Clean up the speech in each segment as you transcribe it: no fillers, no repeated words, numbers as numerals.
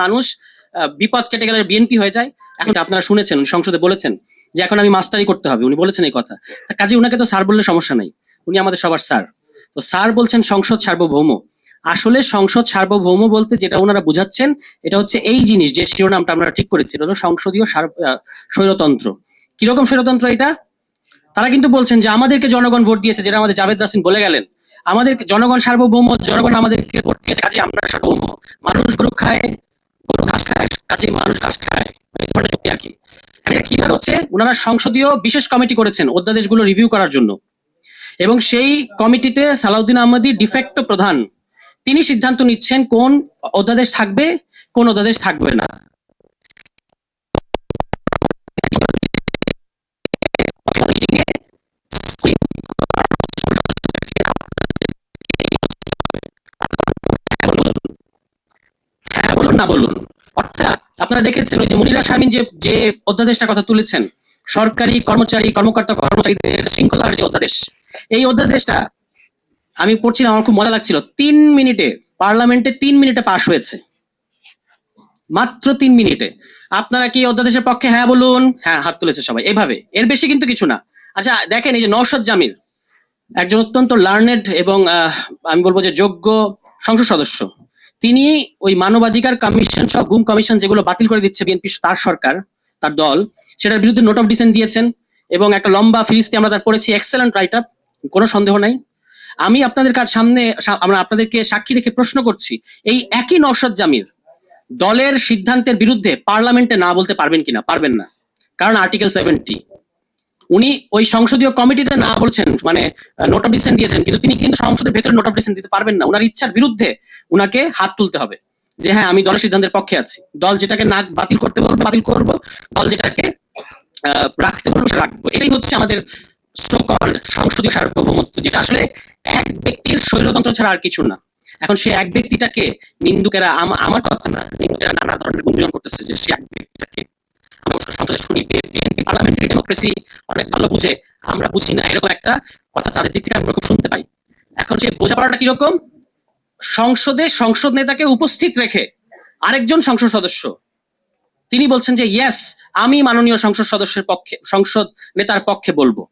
মানুষ বিপদ কেটে গেলে বিএনপি হয়ে যায়। এখন আপনারা শুনেছেন উনি সংসদে বলেছেন যে এখন আমি মাস্টারি করতে হবে, উনি বলেছেন এই কথা। কাজে উনাকে তো স্যার বললে সমস্যা নাই, উনি আমাদের সবার স্যার। তো স্যার বলছেন সংসদ সার্বভৌম। আসলে সংসদ সার্বভৌম বলতে যেটা ওনারা বুঝাচ্ছেন এটা হচ্ছে এই জিনিস, যে শিরোনামটা আমরা ঠিক করেছি এটা হলো সংসদীয় স্বৈরতন্ত্র। কিরকম স্বৈরতন্ত্র এটা? তারা কিন্তু বলছেন যে আমাদেরকে জনগণ ভোট দিয়েছে, যেটা আমাদের জাভেদ রাসিন বলে গেলেন, আমাদের জনগণ সার্বভৌম, জনগণ আমাদেরকে ভোট দিয়েছে, কাজে আমরা সার্বভৌম। মানুষ গরু খায়, গরু ঘাস খায়, কাজে মানুষ ঘাস খায়, এই ধরনের যুক্তি আর কি। কিভাবে হচ্ছে ওনারা সংসদীয় বিশেষ কমিটি করেছেন অধ্যাদেশগুলো রিভিউ করার জন্য, এবং সেই কমিটিতে সালাউদ্দিন আহমদী ডিফেক্টো প্রধান, তিনি সিদ্ধান্ত নিচ্ছেন কোন অধ্যাদেশ থাকবে কোন অধ্যাদেশ থাকবে না। না বলুন, অর্থাৎ আপনারা দেখেছেন ওই যে মুনিরা শারমিন যে অধ্যাদেশটার কথা তুলেছেন, সরকারি কর্মচারী কর্মকর্তা কর্মচারীদের শৃঙ্খলার যে অধ্যাদেশ, এই অধ্যাদেশটা আমি পড়ছিলাম, আমার খুব মজা লাগছিল। 3 মিনিটে পার্লামেন্টে 3 মিনিটে পাশ হয়েছে, মাত্র 3 মিনিটে। আপনারা কি অধ্যাদেশের পক্ষে হ্যাঁ বলুন? হ্যাঁ, হাত তুলেছে সবাই এইভাবে, এর বেশি কিন্তু কিছু না। আচ্ছা দেখেন, এই যে নওশাদ জামিল একজন অত্যন্ত লার্নেড এবং আমি বলবো যে যোগ্য সংসদ সদস্য, তিনি ওই মানবাধিকার কমিশন সব গুম কমিশন যেগুলো বাতিল করে দিচ্ছে বিএনপি, তার সরকার, তার দল, সেটার বিরুদ্ধে নোট অফ ডিসেন্ট দিয়েছেন এবং একটা লম্বা ফিরিস্তি আমরা তার পড়েছি, এক্সেলেন্ট রাইট আপ, কোনো সন্দেহ নাই। আমি আপনাদের সামনে আমরা আপনাদেরকে সাক্ষী রেখে প্রশ্ন করছি, এই একই নওশাদ জামিল দলের সিদ্ধান্তের বিরুদ্ধে পার্লামেন্টে না বলতে পারবেন কিনা? পারবেন না, কারণ আর্টিকেল 70। উনি ওই সংসদীয় কমিটিতে না বলছেন, মানে নোট অফ ডিসেন্ট দিয়েছেন, কিন্তু তিনি কিন্তু সংসদের ভেতরে নোট অফ ডিসেন্ট দিতে পারবেন না। ওনার ইচ্ছার বিরুদ্ধে উনাকে হাত তুলতে হবে যে হ্যাঁ আমি দলের সিদ্ধান্তের পক্ষে আছি, দল যেটাকে না বাতিল করতে বলবে বাতিল করব, দল যেটাকে রাখতে বলবে সেটা রাখবো। এটাই হচ্ছে আমাদের সো-কল্ড সংসদীয় সার্বভৌমত্ব, যেটা আসলে এক ব্যক্তির স্বৈরতন্ত্র ছাড়া আর কিছু না। এখন সে এক ব্যক্তিটাকে নিন্দুকেরা, আমার কথা না, নিন্দুকেরা নানা ধরনের গুঞ্জন করতেছে যে সে এক ব্যক্তিটাকে, সংসদে শুনি বিএনপি পার্লামেন্টারি ডেমোক্রেসি অনেক ভালো বুঝে, আমরা বুঝি না, এরকম একটা কথা তাদের দিক থেকে আমরা খুব শুনতে পাই। এখন সেই বোঝাপড়াটা কিরকম? সংসদে সংসদ নেতাকে উপস্থিত রেখে আরেকজন সংসদ সদস্য তিনি বলছেন যে ইয়েস আমি মাননীয় সংসদ সদস্যের পক্ষে, সংসদ নেতার পক্ষে বলবো।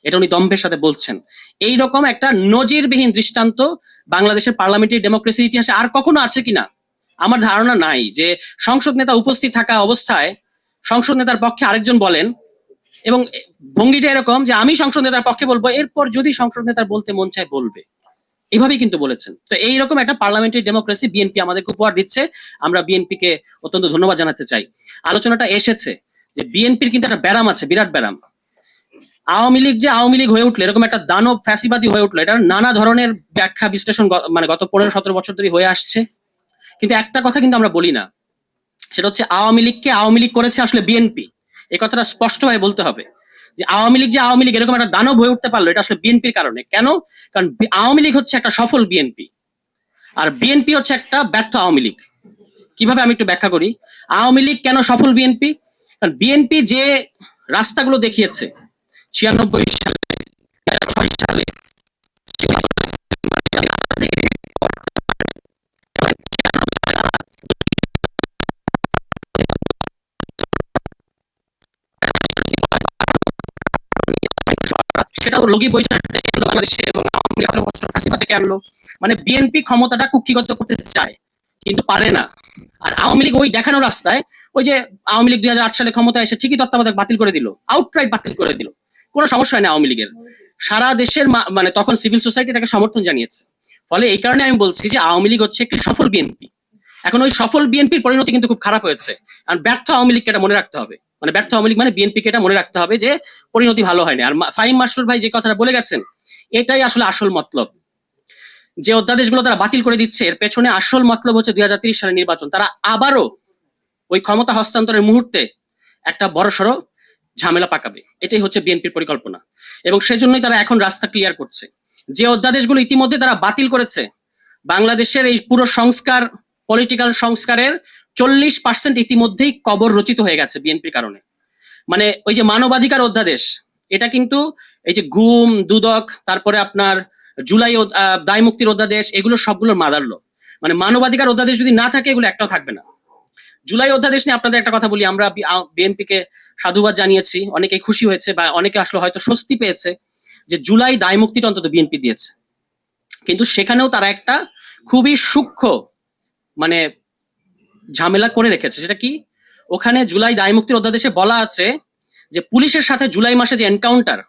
এটা উনি দম্ভের সাথে বলছেন। এই রকম একটা নজিরবিহীন দৃষ্টান্ত বাংলাদেশের পার্লামেন্টারি ডেমোক্রেসির ইতিহাসে আর কখনো আছে কিনা আমার ধারণা নাই, যে সংসদ নেতা উপস্থিত থাকা অবস্থায় সংসদ নেতার পক্ষে আরেকজন বলেন, এবং ভঙ্গিটা এরকম যে আমি সংসদ নেতার পক্ষে বলবো, এরপর যদি সংসদ নেতার বলতে মন চায় বলবে, এভাবেই কিন্তু বলেছেন। তো এইরকম একটা পার্লামেন্টারি ডেমোক্রেসি বিএনপি আমাদেরকে উপহার দিচ্ছে, আমরা বিএনপি কে অত্যন্ত ধন্যবাদ জানাতে চাই। আলোচনাটা এসেছে যে বিএনপির কিন্তু একটা ব্যারাম আছে, বিরাট ব্যারাম। আওয়ামী লীগ যে আওয়ামী লীগ হয়ে উঠলো, এরকম একটা দানব ফ্যাসিবাদী হয়ে উঠলো, এটা নানা ধরনের ব্যাখ্যা বিশ্লেষণ মানে গত 15-17 বছর ধরে হয়ে আসছে। কিন্তু একটা কথা কিন্তু আমরা বলি না, সেটা হচ্ছে আওয়ামী লীগকে আওয়ামী লীগ করেছে আসলে বিএনপি। এই কথাটা স্পষ্টভাবে বলতে হবে যে আওয়ামী লীগ যে আওয়ামী লীগ এরকম একটা দানব হয়ে উঠতে পারলো, এটা আসলে বিএনপির কারণে। কেন? কারণ আওয়ামী লীগ হচ্ছে একটা সফল বিএনপি, আর বিএনপি হচ্ছে একটা ব্যর্থ আওয়ামী লীগ। কিভাবে আমি একটু ব্যাখ্যা করি। আওয়ামী লীগ কেন সফল বিএনপি? কারণ বিএনপি যে রাস্তাগুলো দেখিয়েছে 96 সালে, 6 সালে, সেটা লগি পয়সা বাংলাদেশে এবং আওয়ামী লীগ 18 বছর ফাঁসিবাদ থেকে আনলো। মানে বিএনপি ক্ষমতাটা কুক্ষিগত করতে চায় কিন্তু পারে না। আর আওয়ামী লীগ ওই দেখানো রাস্তায়, ওই যে আওয়ামী লীগ 2008 সালে ক্ষমতায় এসে ঠিকই তত্ত্বাবধায়ক বাতিল করে দিল, আউটরাইট বাতিল করে দিল, কোনো সমস্যা হয় না আওয়ামী লীগের। সারা দেশের মানে তখন সিভিল সোসাইটি তাকে সমর্থন জানিয়েছে। ফলে এই কারণে আমি বলছি যে আওয়ামী লীগ হচ্ছে একটি সফল বিএনপি। এখন ওই সফল বিএনপির পরিণতি কিন্তু খুব খারাপ হয়েছে, আর ব্যর্থ আওয়ামী লীগকে এটা মনে রাখতে হবে। মানে ব্যর্থ আওয়ামী লীগ মানে বিএনপিকে এটা মনে রাখতে হবে যে পরিণতি ভালো হয়নি। আর ফাহিম মাসরুর ভাই যে কথাটা বলে গেছেন, এটাই আসলে আসল মতলব। যে অধ্যাদেশগুলো তারা বাতিল করে দিচ্ছে, এর পেছনে আসল মতলব হচ্ছে 2030 সালের নির্বাচন। তারা আবারও ওই ক্ষমতা হস্তান্তরের মুহূর্তে একটা বড়সড় ঝামেলা পাকাবে, এটাই হচ্ছে বিএনপির পরিকল্পনা। এবং সেজন্যই তারা এখন রাস্তা ক্লিয়ার করছে। যে অধ্যাদেশগুলো ইতিমধ্যে তারা বাতিল করেছে, বাংলাদেশের এই পুরো সংস্কার, পলিটিক্যাল সংস্কারের 40% ইতিমধ্যেই কবর রচিত হয়ে গেছে বিএনপির কারণে। মানে ওই যে মানবাধিকার অধ্যাদেশ, এটা কিন্তু এই যে গুম, দুদক, তারপরে আপনার জুলাই দায় মুক্তির অধ্যাদেশ, এগুলো সবগুলোর মাদারলো। মানে মানবাধিকার অধ্যাদেশ যদি না থাকে এগুলো একটাও থাকবে না। জুলাই অধ্যাদেশ নিয়ে আপনাদের একটা কথা বলি, আমরা বিএনপি কে সাধুবাদ জানিয়েছি, অনেকেই খুশি হয়েছে বা অনেকে আসলে হয়তো স্বস্তি পেয়েছে যে জুলাই দায় মুক্তিটা অন্তত বিএনপি দিয়েছে। কিন্তু সেখানেও তারা একটা খুবই সূক্ষ্ম মানে ঝামেলা করে রেখেছে। সেটা কি? ওখানে জুলাই দায় মুক্তির অধ্যাদেশে বলা আছে যে পুলিশের সাথে জুলাই মাসে যে এনকাউন্টার,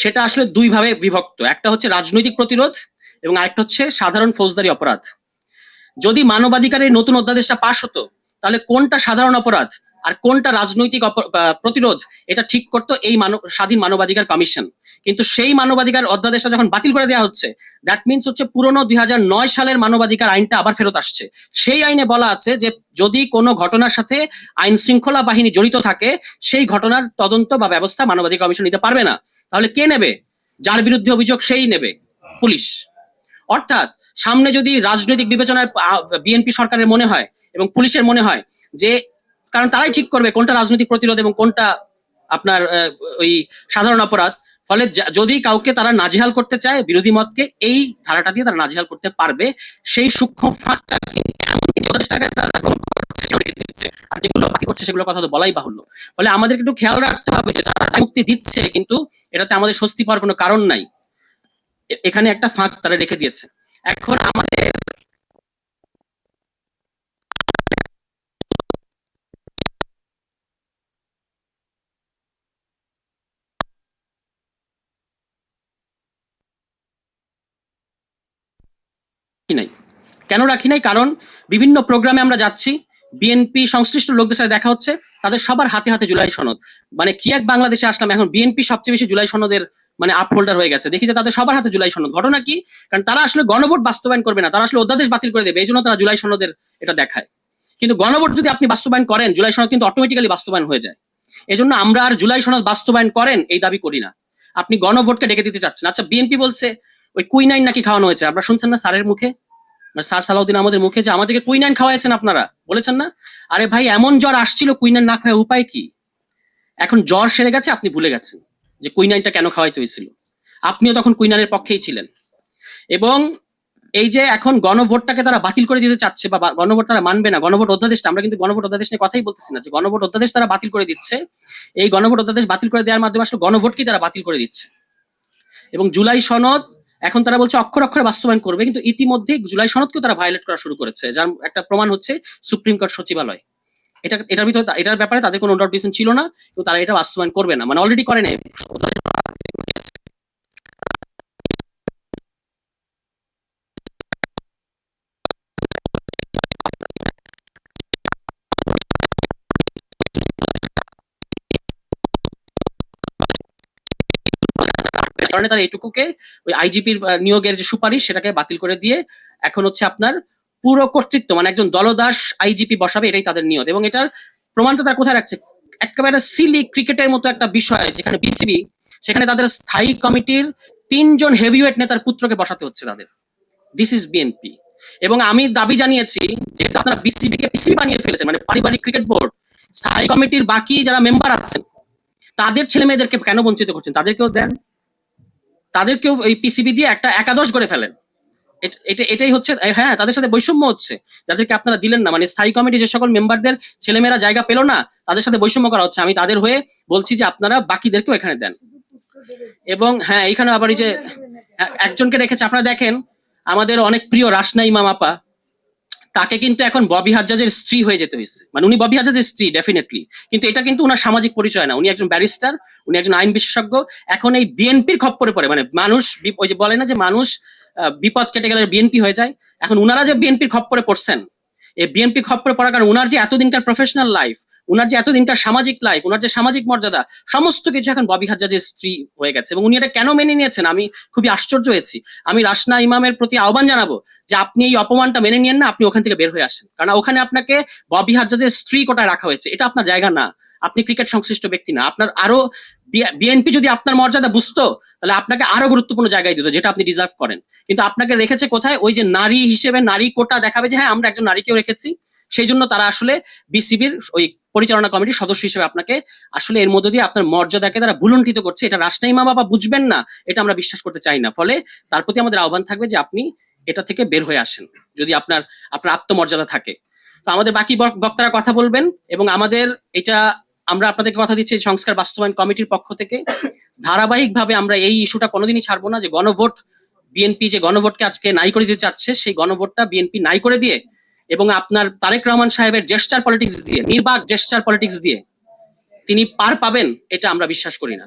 সেটা আসলে দুই ভাবে বিভক্ত। একটা হচ্ছে রাজনৈতিক প্রতিরোধ এবং আরেকটা হচ্ছে সাধারণ ফৌজদারি অপরাধ। যদি মানবাধিকারের নতুন অধ্যাদেশটা পাশ হতো, তাহলে কোনটা সাধারণ অপরাধ আর কোনটা রাজনৈতিক প্রতিরোধ এটা ঠিক করতো এই স্বাধীন মানবাধিকার কমিশন। কিন্তু সেই মানবাধিকার অধ্যাদেশটা যখন বাতিল করে দেওয়া হচ্ছে, দ্যাট মিনস হচ্ছে পুরনো 2009 সালের মানবাধিকার আইনটা আবার ফেরত আসছে। সেই আইনে বলা আছে যে যদি কোনো ঘটনার সাথে আইন শৃঙ্খলা বাহিনী জড়িত থাকে, সেই ঘটনার তদন্ত বা ব্যবস্থা মানবাধিকার কমিশন নিতে পারবে না। তাহলে কে নেবে? যার বিরুদ্ধে অভিযোগ সেই নেবে, পুলিশ। অর্থাৎ সামনে যদি রাজনৈতিক বিবেচনায় বিএনপি সরকারের মনে হয় এবং পুলিশের মনে হয় যে, কারণ তারাই ঠিক করবে কোনটা রাজনৈতিক প্রতিরোধ এবং কোনটা আপনার ওই সাধারণ অপরাধ, ফলে যদি কাউকে তারা নাজেহাল করতে চায় বিরোধী মতকে, এই ধারাটা দিয়ে তারা নাজেহাল করতে পারবে। সেই সূক্ষ্ম ফাঁকটা আর যেগুলো বাকি করছে সেগুলোর কথা তো বলাই বাহুল্য। ফলে আমাদের একটু খেয়াল রাখতে হবে যে তারা মুক্তি দিচ্ছে, কিন্তু এটাতে আমাদের স্বস্তি পাওয়ার কোনো কারণ নাই। এখানে একটা ফাঁক তারা রেখে দিয়েছে। এখন আমাদের নাই, কেন রাখি নাই? কারণ বিভিন্ন প্রোগ্রামে আমরা যাচ্ছি, বিএনপি সংশ্লিষ্ট লোকদের সাথে দেখা হচ্ছে, তাদের সবার হাতে হাতে জুলাই সনদ। মানে কি এক বাংলাদেশে আসলাম, এখন বিএনপি সবচেয়ে বেশি জুলাই সনদের মানে আপ হোল্ডার হয়ে গেছে। দেখি যে তাদের সবার হাতে জুলাই সনদ। ঘটনা কি? কারণ তারা আসলে গণভোট বাস্তবায়ন করবে না, তারা আসলে অধ্যাদেশ বাতিল করে দেবে, এই জন্য তারা জুলাই সনদের এটা দেখায়। কিন্তু গণভোট যদি আপনি বাস্তবায়ন করেন, জুলাই সনদ কিন্তু অটোমেটিক্যালি বাস্তবায়ন হয়ে যায়। এই জন্য আমরা আর জুলাই সনদ বাস্তবায়ন করেন এই দাবি করি না। আপনি গণভোটকে ডেকে দিতে চাচ্ছেন। আচ্ছা, বিএনপি বলছে ওই কুইনাইন নাকি খাওয়ানো হয়েছে, আপনারা শুনছেন না স্যারের মুখে, স্যার সালাউদ্দিন আমাদের মুখে, যে আমাদেরকে কুইনাইন খাওয়াইছেন আপনারা, বলেছেন না? আরে ভাই, এমন জ্বর আসছিল কুইনাইন না খাওয়ার উপায় কি? এখন জ্বর সেরে গেছে, আপনি ভুলে গেছেন যে কুইনাইনটা কেন খাওয়াইতে হয়েছিল। আপনিও তখন কুইনাইনের পক্ষেই ছিলেন। এবং এই যে এখন গণভোটটাকে তারা বাতিল করে দিতে চাচ্ছে বা গণভোট তারা মানবে না, গণভোট অধ্যাদেশটা, আমরা কিন্তু গণভোট অধ্যাদেশ নিয়ে কথাই বলতেছি না, যে গণভোট অধ্যাদেশ তারা বাতিল করে দিচ্ছে। এই গণভোট অধ্যাদেশ বাতিল করে দেওয়ার মাধ্যমে আসলে গণভোটকেই তারা বাতিল করে দিচ্ছে। এবং জুলাই সনদ এখন তারা বলছে অক্ষর অক্ষরে বাস্তবায়ন করবে, কিন্তু ইতিমধ্যে জুলাই সনদকেও তারা ভায়োলেট করা শুরু করেছে, যার একটা প্রমাণ হচ্ছে সুপ্রিম কোর্ট সচিবালয়। এটার ভিতরে, এটার ব্যাপারে তাদের কোনো ডাউট ছিল না, কিন্তু তারা এটা বাস্তবায়ন করবে না, মানে অলরেডি করে নাই। কারণে তারা এইটুকুকে ওই আইজিপির নিয়োগের যে সুপারিশ সেটাকে বাতিল করে দিয়ে এখন হচ্ছে আপনার পুরো কর্তৃত্ব, মানে একজন দলদাস আইজিপি বসাবে, এটাই তাদের নিয়ত। এবং এটার প্রমাণটা তারা কোথায় রাখছে? একেবারে সিলি ক্রিকেটের মতো একটা বিষয়, যেখানে বিসিবি, সেখানে তাদের স্থায়ী কমিটির 3 জন হেভিওয়েট নেতার পুত্রকে বসাতে হচ্ছে তাদের। This is BNP. এবং আমি দাবি জানিয়েছি যে আপনারা বিসিবিকে পিসিবি বানিয়ে ফেলেছেন, মানে পারিবারিক ক্রিকেট বোর্ড। স্থায়ী কমিটির বাকি যারা মেম্বার আছেন তাদের ছেলে মেয়েদেরকে কেন বঞ্চিত করছেন? তাদেরকেও দেন, তাদেরকেও এই পিসিবি দিয়ে একটা একাদশ করে ফেলেন। এটাই হচ্ছে, হ্যাঁ, তাদের সাথে বৈষম্য হচ্ছে, যাদেরকে আপনারা দিলেন না। মানে স্থায়ী কমিটি যে সকল মেম্বারদের ছেলেমেয়েরা জায়গা পেল না, তাদের সাথে বৈষম্য করা হচ্ছে। আমি তাদের হয়ে বলছি যে আপনারা বাকিদেরকেও এখানে দেন। এবং হ্যাঁ, এইখানে আবার এই যে একজনকে রেখেছে, আপনারা দেখেন আমাদের অনেক প্রিয় রাসনা ইমাম আপা, তাকে কিন্তু এখন ববি হাজ্জাজের স্ত্রী হয়ে যেতে হয়েছে। মানে উনি ববি হাজ্জাজের স্ত্রী ডেফিনেটলি, কিন্তু এটা কিন্তু ওনার সামাজিক পরিচয় না। উনি একজন ব্যারিস্টার, উনি একজন আইন বিশেষজ্ঞ। এখন এই বিএনপির খপ্পরে পড়ে, মানে মানুষ ওই যে বলে না যে মানুষ বিপদ কেটে গেলে বিএনপি হয়ে যায়, এখন উনারা যে বিএনপির খপ্পরে পড়ছেন, এই বিএনপি খপ্পরে পড়ার কারণে উনার যে এতদিনকার প্রফেশনাল লাইফ, উনার যে এতদিনকার সামাজিক লাইফ, উনার যে সামাজিক মর্যাদা, সমস্ত কিছু এখন ববি হাজ্জাজের স্ত্রী হয়ে গেছে। এবং উনি এটা কেন মেনে নিয়েছেন আমি খুবই আশ্চর্য হয়েছি। আমি রাসনা ইমামের প্রতি আহ্বান জানাবো যে আপনি এই অপমানটা মেনে নিয়েন না, আপনি ওখান থেকে বের হয়ে আসেন। কারণ ওখানে আপনাকে ববি হাজ্জাজের স্ত্রী কোটায় রাখা হয়েছে, এটা আপনার জায়গা না। আপনি ক্রিকেট সংশ্লিষ্ট ব্যক্তি না। আপনার আরো, বিএনপি যদি আপনার মর্যাদা বুঝতো, তাহলে আপনাকে আরো গুরুত্বপূর্ণ জায়গায় দিত, যেটা আপনি ডিজার্ভ করেন। কিন্তু আপনাকে রেখেছে কোথায়? ওই যে নারী হিসেবে নারী কোটা দেখাবে যে হ্যাঁ আমরা একজন নারীকেও রেখেছি। সেই জন্য তারা আসলে বিসিবির ওই পরিচালনা কমিটির সদস্য হিসেবে আপনাকে আসলে এর মধ্যে দিয়ে আপনার মর্যাদাকে তারা ভুলুণ্ঠিত করছে। এটা রাষ্ট্রীয় মা বাবা বুঝবেন না, এটা আমরা বিশ্বাস করতে চাই না। ফলে তার প্রতি আমাদের আহ্বান থাকবে যে আপনি এটা থেকে বের হয়ে আসেন, যদি আপনার আত্মমর্যাদা থাকে। তো আমাদের বাকি বক্তারা কথা বলবেন এবং আমাদের এটা আমরা আপনাদেরকে কথা দিচ্ছি সংস্কার বাস্তবায়ন কমিটির পক্ষ থেকে ধারাবাহিকভাবে আমরা এই ইস্যুটা কোনোদিনই ছাড়বো না যে গণভোট বিএনপি যে গণভোটকে আজকে নাই করে দিতে চাচ্ছে সেই গণভোটটা বিএনপি নাই করে দিয়ে এবং আপনার তারেক রহমান সাহেবের জেস্টার পলিটিক্স দিয়ে নির্বাক জেস্টার পলিটিক্স দিয়ে তিনি পার পাবেন এটা আমরা বিশ্বাস করি না।